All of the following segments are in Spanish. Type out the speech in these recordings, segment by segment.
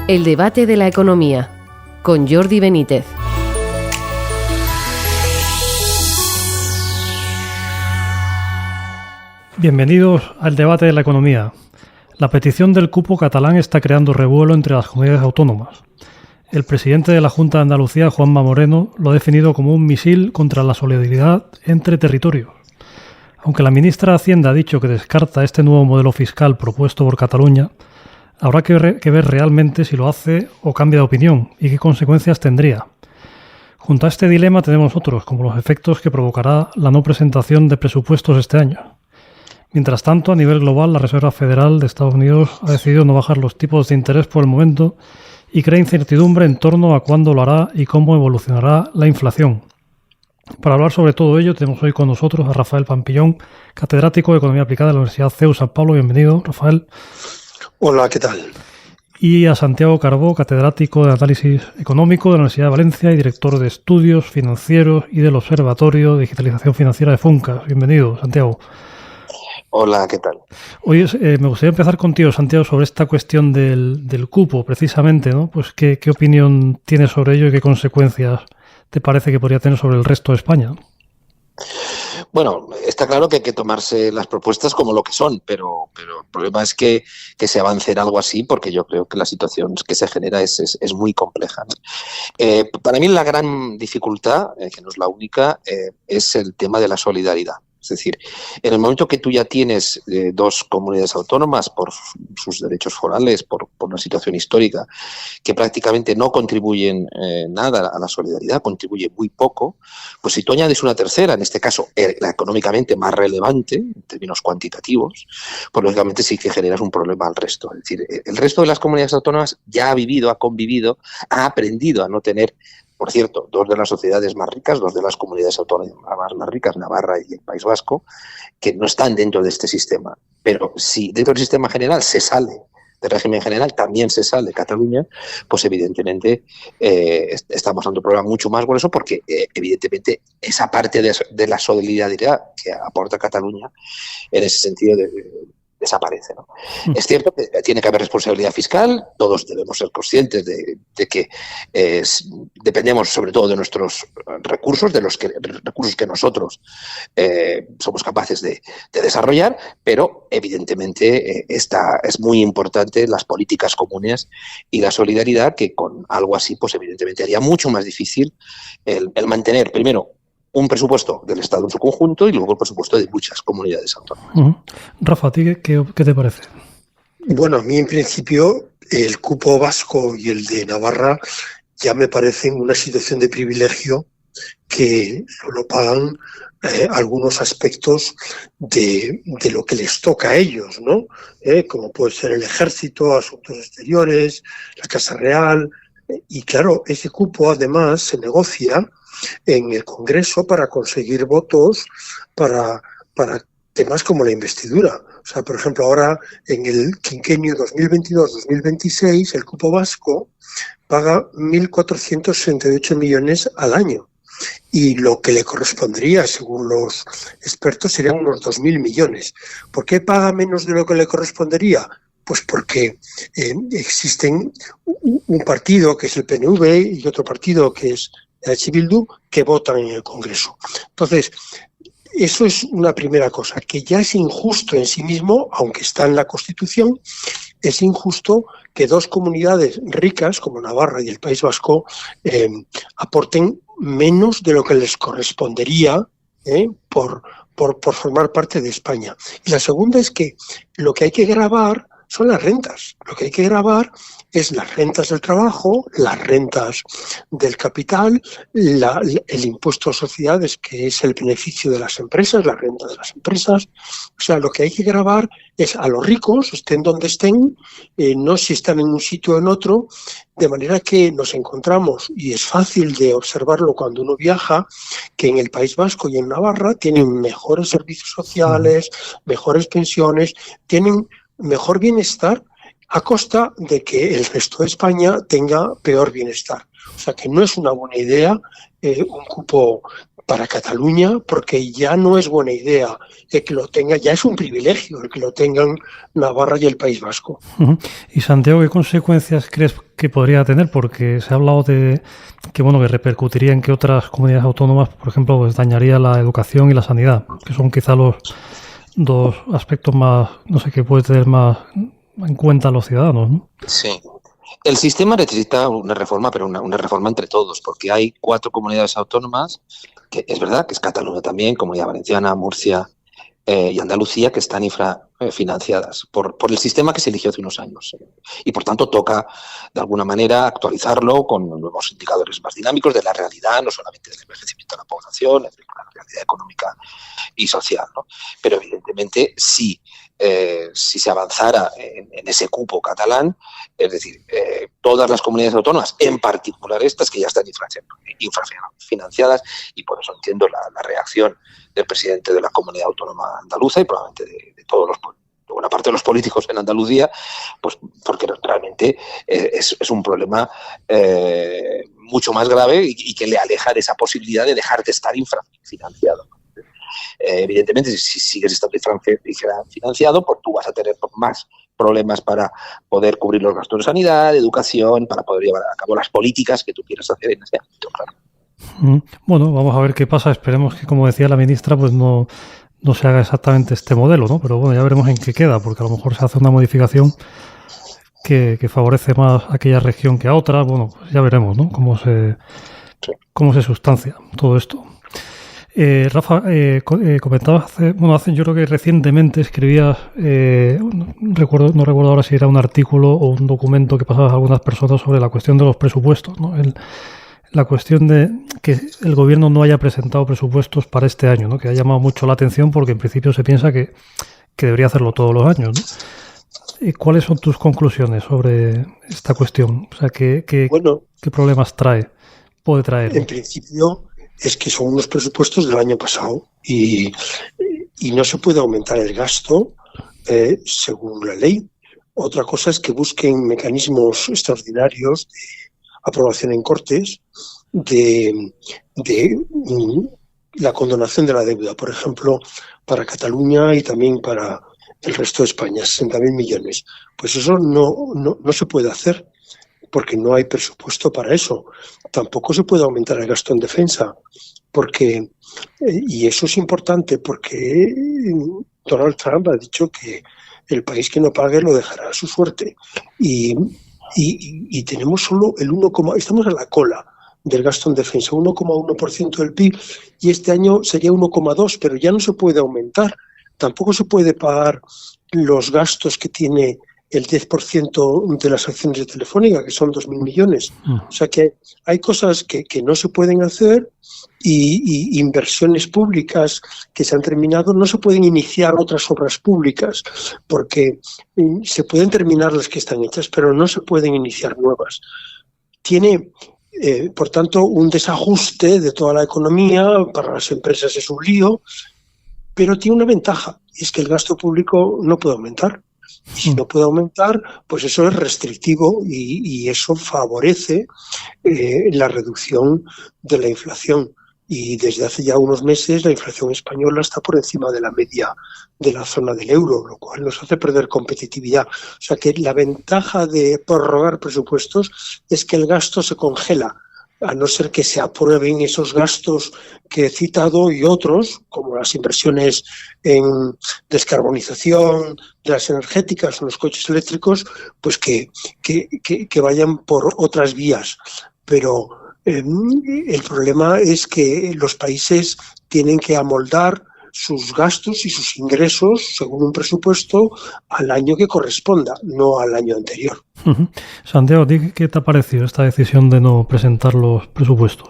El debate de la economía, con Jordi Benítez. Bienvenidos al debate de la economía. La petición del cupo catalán está creando revuelo entre las comunidades autónomas. El presidente de la Junta de Andalucía, Juanma Moreno, lo ha definido como un misil contra la solidaridad entre territorios. Aunque la ministra de Hacienda ha dicho que descarta este nuevo modelo fiscal propuesto por Cataluña, habrá que ver realmente si lo hace o cambia de opinión y qué consecuencias tendría. Junto a este dilema tenemos otros, como los efectos que provocará la no presentación de presupuestos este año. Mientras tanto, a nivel global, la Reserva Federal de Estados Unidos ha decidido no bajar los tipos de interés por el momento y crea incertidumbre en torno a cuándo lo hará y cómo evolucionará la inflación. Para hablar sobre todo ello, tenemos hoy con nosotros a Rafael Pampillón, catedrático de Economía Aplicada de la Universidad CEU San Pablo. Bienvenido, Rafael. Hola, ¿qué tal? Y a Santiago Carbó, catedrático de Análisis Económico de la Universidad de Valencia y director de Estudios Financieros y del Observatorio de Digitalización Financiera de FUNCAS. Bienvenido, Santiago. Hola, ¿qué tal? Hoy me gustaría empezar contigo, Santiago, sobre esta cuestión del cupo, precisamente, ¿no? Pues ¿qué opinión tienes sobre ello y qué consecuencias te parece que podría tener sobre el resto de España? Bueno, está claro que hay que tomarse las propuestas como lo que son, pero el problema es que se avance en algo así, porque yo creo que la situación que se genera es muy compleja, ¿no? Para mí la gran dificultad, que no es la única, es el tema de la solidaridad. Es decir, en el momento que tú ya tienes dos comunidades autónomas por sus derechos forales, por una situación histórica, que prácticamente no contribuyen nada a la solidaridad, contribuyen muy poco, pues si tú añades una tercera, en este caso la económicamente más relevante, en términos cuantitativos, pues lógicamente sí que generas un problema al resto. Es decir, el resto de las comunidades autónomas ya ha vivido, ha convivido, ha aprendido a no tener. Por cierto, dos de las sociedades más ricas, dos de las comunidades autónomas más ricas, Navarra y el País Vasco, que no están dentro de este sistema. Pero si dentro del sistema general se sale, del régimen general también se sale Cataluña, pues evidentemente estamos ante un problema mucho más grueso porque evidentemente esa parte de la solidaridad que aporta Cataluña en ese sentido desaparece, ¿no? Es cierto que tiene que haber responsabilidad fiscal, todos debemos ser conscientes de que dependemos sobre todo de nuestros recursos, de los recursos que nosotros somos capaces de desarrollar, pero evidentemente es muy importante las políticas comunes y la solidaridad, que con algo así pues evidentemente haría mucho más difícil el mantener primero un presupuesto del Estado en su conjunto y luego el presupuesto de muchas comunidades autónomas. Uh-huh. Rafa, ¿a ti qué te parece? Bueno, a mí en principio el cupo vasco y el de Navarra ya me parecen una situación de privilegio que solo pagan algunos aspectos de lo que les toca a ellos, ¿no? Como puede ser el ejército, asuntos exteriores, la Casa Real. Y claro, ese cupo además se negocia en el Congreso para conseguir votos para temas como la investidura. O sea, por ejemplo, ahora en el quinquenio 2022-2026 el cupo vasco paga 1.468 millones al año. Y lo que le correspondería, según los expertos, serían unos 2.000 millones. ¿Por qué paga menos de lo que le correspondería? Pues porque existen un partido que es el PNV y otro partido que es EH Bildu que votan en el Congreso. Entonces, eso es una primera cosa, que ya es injusto en sí mismo, aunque está en la Constitución, es injusto que dos comunidades ricas como Navarra y el País Vasco aporten menos de lo que les correspondería por formar parte de España. Y la segunda es que lo que hay que gravar son las rentas. Lo que hay que gravar es las rentas del trabajo, las rentas del capital, el impuesto a sociedades, que es el beneficio de las empresas, la renta de las empresas. O sea, lo que hay que gravar es a los ricos, estén donde estén, no si están en un sitio o en otro, de manera que nos encontramos, y es fácil de observarlo cuando uno viaja, que en el País Vasco y en Navarra tienen mejores servicios sociales, mejores pensiones, tienen mejor bienestar a costa de que el resto de España tenga peor bienestar. O sea que no es una buena idea un cupo para Cataluña, porque ya no es buena idea el que lo tenga, ya es un privilegio el que lo tengan Navarra y el País Vasco. Y Santiago, ¿qué consecuencias crees que podría tener? Porque se ha hablado de que repercutiría en que otras comunidades autónomas, por ejemplo, pues dañaría la educación y la sanidad, que son quizá los dos aspectos más, que puede tener más en cuenta los ciudadanos, ¿no? Sí. El sistema necesita una reforma, pero una reforma entre todos, porque hay 4 comunidades autónomas, que es verdad que es Cataluña también, Comunidad Valenciana, Murcia y Andalucía, que están infrafinanciadas por el sistema que se eligió hace unos años. Y por tanto toca, de alguna manera, actualizarlo con nuevos indicadores más dinámicos de la realidad, no solamente del envejecimiento de la población, de la realidad económica y social, ¿no? Pero evidentemente si se avanzara en ese cupo catalán, es decir, todas las comunidades autónomas, en particular estas que ya están infrafinanciadas, y por eso entiendo la reacción del presidente de la comunidad autónoma andaluza y probablemente de todos de buena parte de los políticos en Andalucía, pues porque realmente es un problema mucho más grave y que le aleja de esa posibilidad de dejar de estar infrafinanciado. Evidentemente, si sigues estando financiado, pues tú vas a tener más problemas para poder cubrir los gastos de sanidad, de educación, para poder llevar a cabo las políticas que tú quieras hacer en ese ámbito, claro. Bueno, vamos a ver qué pasa. Esperemos que, como decía la ministra, pues no se haga exactamente este modelo, ¿no? Pero bueno, ya veremos en qué queda, porque a lo mejor se hace una modificación que favorece más a aquella región que a otra. Bueno, pues ya veremos, ¿no? Cómo se sustancia todo esto. Rafa, comentabas hace yo creo que recientemente escribías, no recuerdo ahora si era un artículo o un documento que pasabas a algunas personas sobre la cuestión de los presupuestos, ¿no? La cuestión de que el gobierno no haya presentado presupuestos para este año, ¿no? Que ha llamado mucho la atención porque en principio se piensa que debería hacerlo todos los años, ¿no? ¿Cuáles son tus conclusiones sobre esta cuestión? O sea, ¿qué problemas puede traer? En principio es que son unos presupuestos del año pasado y no se puede aumentar el gasto según la ley. Otra cosa es que busquen mecanismos extraordinarios de aprobación en Cortes de la condonación de la deuda, por ejemplo, para Cataluña y también para el resto de España, 60.000 millones. Pues eso no se puede hacer porque no hay presupuesto para eso. Tampoco se puede aumentar el gasto en defensa, porque y eso es importante porque Donald Trump ha dicho que el país que no pague lo dejará a su suerte. Y tenemos solo el 1, estamos a la cola del gasto en defensa, 1,1% del PIB, y este año sería 1,2%, pero ya no se puede aumentar. Tampoco se puede pagar los gastos que tiene el 10% de las acciones de Telefónica, que son 2.000 millones. O sea que hay cosas que no se pueden hacer y inversiones públicas que se han terminado. No se pueden iniciar otras obras públicas porque se pueden terminar las que están hechas, pero no se pueden iniciar nuevas. Tiene, por tanto, un desajuste de toda la economía. Para las empresas es un lío, pero tiene una ventaja, y es que el gasto público no puede aumentar. Y si no puede aumentar, pues eso es restrictivo y eso favorece la reducción de la inflación. Y desde hace ya unos meses la inflación española está por encima de la media de la zona del euro, lo cual nos hace perder competitividad. O sea que la ventaja de prorrogar presupuestos es que el gasto se congela, a no ser que se aprueben esos gastos que he citado y otros, como las inversiones en descarbonización de las energéticas o los coches eléctricos, pues que vayan por otras vías. Pero el problema es que los países tienen que amoldar sus gastos y sus ingresos según un presupuesto al año que corresponda, no al año anterior. Santiago, ¿qué te ha parecido esta decisión de no presentar los presupuestos?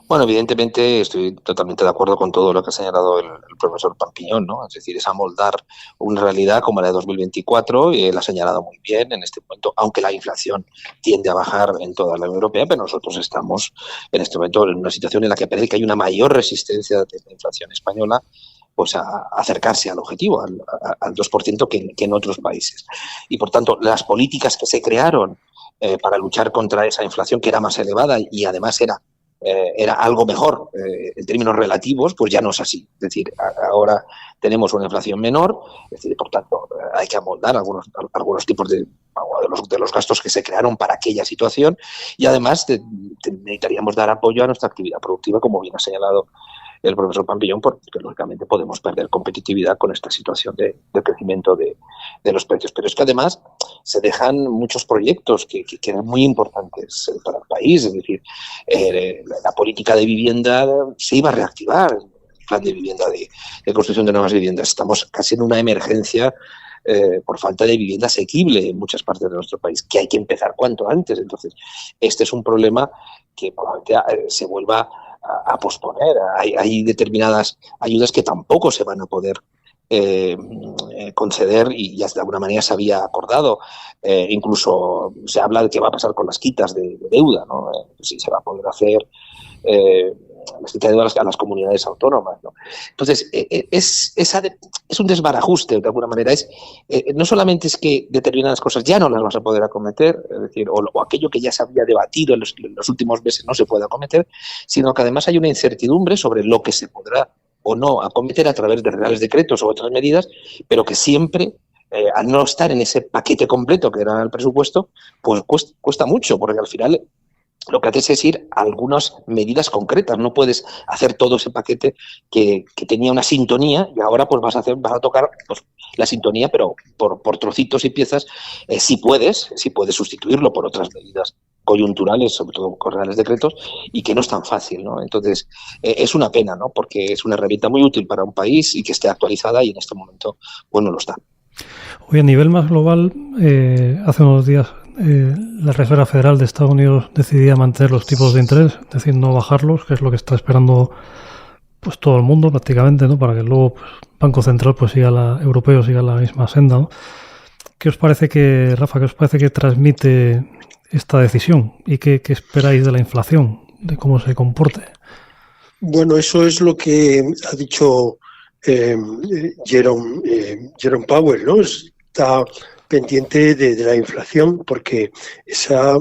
Bueno, evidentemente estoy totalmente de acuerdo con todo lo que ha señalado el profesor Pampiñón, ¿no? Es decir, es amoldar una realidad como la de 2024, y él ha señalado muy bien en este momento, aunque la inflación tiende a bajar en toda la Unión Europea, pero nosotros estamos en este momento en una situación en la que parece que hay una mayor resistencia de la inflación española pues a acercarse al objetivo, al 2% que en otros países. Y por tanto, las políticas que se crearon para luchar contra esa inflación que era más elevada y además era era algo mejor en términos relativos, pues ya no es así. Es decir, ahora tenemos una inflación menor, es decir, por tanto, hay que amoldar algunos tipos de los gastos que se crearon para aquella situación, y además necesitaríamos dar apoyo a nuestra actividad productiva, como bien ha señalado el profesor Pampillón, porque lógicamente podemos perder competitividad con esta situación de crecimiento de los precios. Pero es que además se dejan muchos proyectos que eran muy importantes para el país. Es decir, la política de vivienda se iba a reactivar, el plan de vivienda de construcción de nuevas viviendas. Estamos casi en una emergencia por falta de vivienda asequible en muchas partes de nuestro país, que hay que empezar cuanto antes. Entonces, este es un problema que probablemente se vuelva a posponer. Hay determinadas ayudas que tampoco se van a poder conceder, y ya de alguna manera se había acordado. Incluso se habla de qué va a pasar con las quitas de deuda, ¿no? Si se va a poder hacer las quitas de deuda a las comunidades autónomas, ¿no? Entonces, es un desbarajuste, de alguna manera. No solamente es que determinadas cosas ya no las vas a poder acometer, es decir, o aquello que ya se había debatido en los últimos meses no se puede acometer, sino que además hay una incertidumbre sobre lo que se podrá o no acometer a través de reales decretos o otras medidas, pero que siempre, al no estar en ese paquete completo que era el presupuesto, pues cuesta mucho, porque al final lo que haces es ir a algunas medidas concretas. No puedes hacer todo ese paquete que tenía una sintonía, y ahora pues vas a tocar pues la sintonía, pero por trocitos y piezas. Si puedes sustituirlo por otras medidas coyunturales, sobre todo con reales decretos, y que no es tan fácil, ¿no? Entonces, es una pena, ¿no? Porque es una herramienta muy útil para un país y que esté actualizada, y en este momento pues no lo está. Hoy, a nivel más global, hace unos días la Reserva Federal de Estados Unidos decidía mantener los tipos de interés, es decir, no bajarlos, que es lo que está esperando pues todo el mundo prácticamente, ¿no? Para que luego pues, Banco Central pues europeo siga la misma senda, ¿no? ¿Qué os parece que transmite esta decisión, y qué esperáis de la inflación, de cómo se comporte? Bueno, eso es lo que ha dicho Jerome Powell, ¿no? Está pendiente de la inflación, porque esa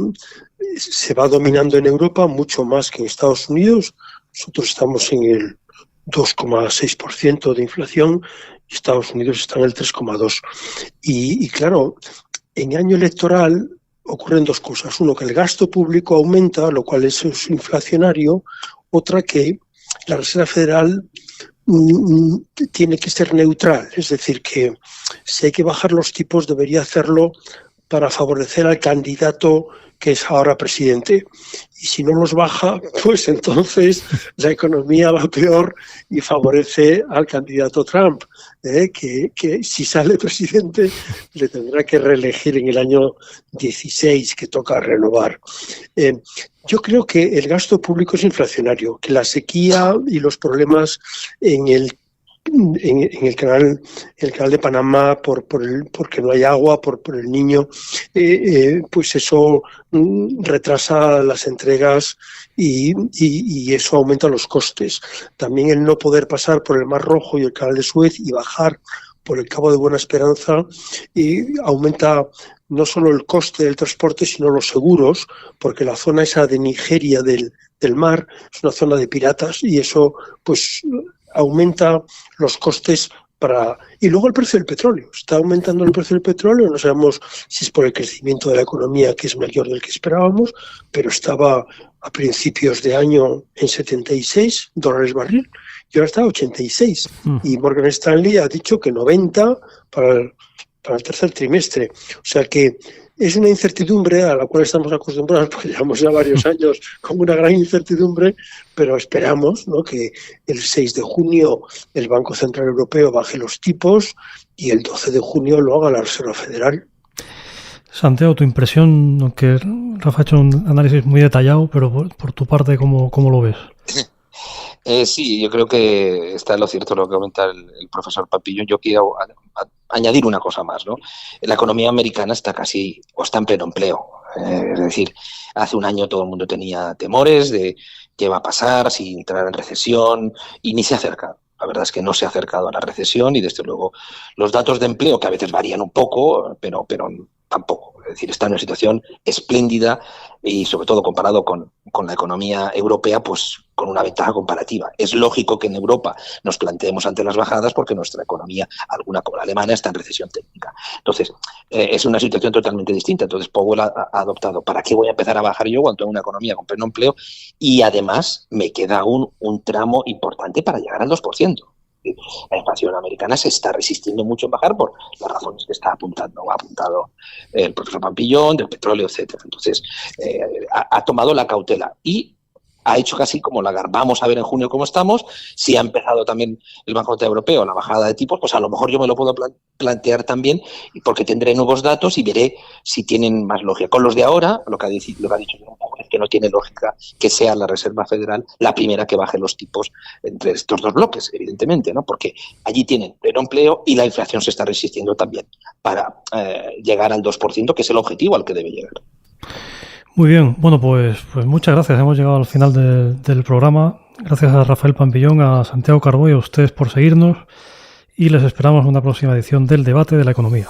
se va dominando en Europa mucho más que en Estados Unidos. Nosotros estamos en el 2,6% de inflación y Estados Unidos está en el 3,2%. Y claro, en año electoral ocurren dos cosas. Uno, que el gasto público aumenta, lo cual es inflacionario. Otra, que la Reserva Federal tiene que ser neutral, es decir, que si hay que bajar los tipos debería hacerlo para favorecer al candidato que es ahora presidente. Y si no los baja, pues entonces la economía va peor y favorece al candidato Trump, que si sale presidente le tendrá que reelegir en el año 16, que toca renovar. Yo creo que el gasto público es inflacionario, que la sequía y los problemas en el canal de Panamá porque no hay agua, por el Niño, pues eso retrasa las entregas y eso aumenta los costes. También el no poder pasar por el Mar Rojo y el canal de Suez y bajar por el Cabo de Buena Esperanza aumenta no solo el coste del transporte, sino los seguros, porque la zona esa de Nigeria del mar es una zona de piratas, y eso pues aumenta los costes y luego el precio del petróleo. Está aumentando el precio del petróleo, no sabemos si es por el crecimiento de la economía, que es mayor del que esperábamos, pero estaba a principios de año en $76 barril y ahora está a 86. Y Morgan Stanley ha dicho que 90 para el tercer trimestre. O sea que es una incertidumbre a la cual estamos acostumbrados, porque llevamos ya varios años con una gran incertidumbre, pero esperamos, ¿no?, que el 6 de junio el Banco Central Europeo baje los tipos y el 12 de junio lo haga la Reserva Federal. Santiago, tu impresión, aunque Rafa ha hecho un análisis muy detallado, pero por tu parte, ¿cómo lo ves? Sí, yo creo que está en lo cierto lo que comenta el profesor Pampillón. Yo quiero añadir una cosa más, ¿no? La economía americana está en pleno empleo. Es decir, hace un año todo el mundo tenía temores de qué va a pasar si entrar en recesión, y ni se ha acercado. La verdad es que no se ha acercado a la recesión, y desde luego los datos de empleo, que a veces varían un poco, pero tampoco. Es decir, está en una situación espléndida y, sobre todo, comparado con la economía europea, pues con una ventaja comparativa. Es lógico que en Europa nos planteemos ante las bajadas porque nuestra economía, alguna como la alemana, está en recesión técnica. Entonces, es una situación totalmente distinta. Entonces, Powell ha adoptado, ¿para qué voy a empezar a bajar yo cuando tengo una economía con pleno empleo? Y además me queda un tramo importante para llegar al 2%. La inflación americana se está resistiendo mucho en bajar por las razones que ha apuntado el profesor Pampillón, del petróleo, etcétera. Entonces, ha tomado la cautela y ha hecho casi como Lagarde. Vamos a ver en junio cómo estamos. Si ha empezado también el Banco Central Europeo la bajada de tipos, pues a lo mejor yo me lo puedo plantear también, porque tendré nuevos datos y veré si tienen más lógica. Con los de ahora, lo que ha dicho es que no tiene lógica que sea la Reserva Federal la primera que baje los tipos entre estos dos bloques, evidentemente, ¿no? Porque allí tienen pleno empleo y la inflación se está resistiendo también para llegar al 2%, que es el objetivo al que debe llegar. Muy bien, bueno, pues muchas gracias. Hemos llegado al final del programa. Gracias a Rafael Pampillón, a Santiago Carbó y a ustedes por seguirnos. Y les esperamos en una próxima edición del Debate de la Economía.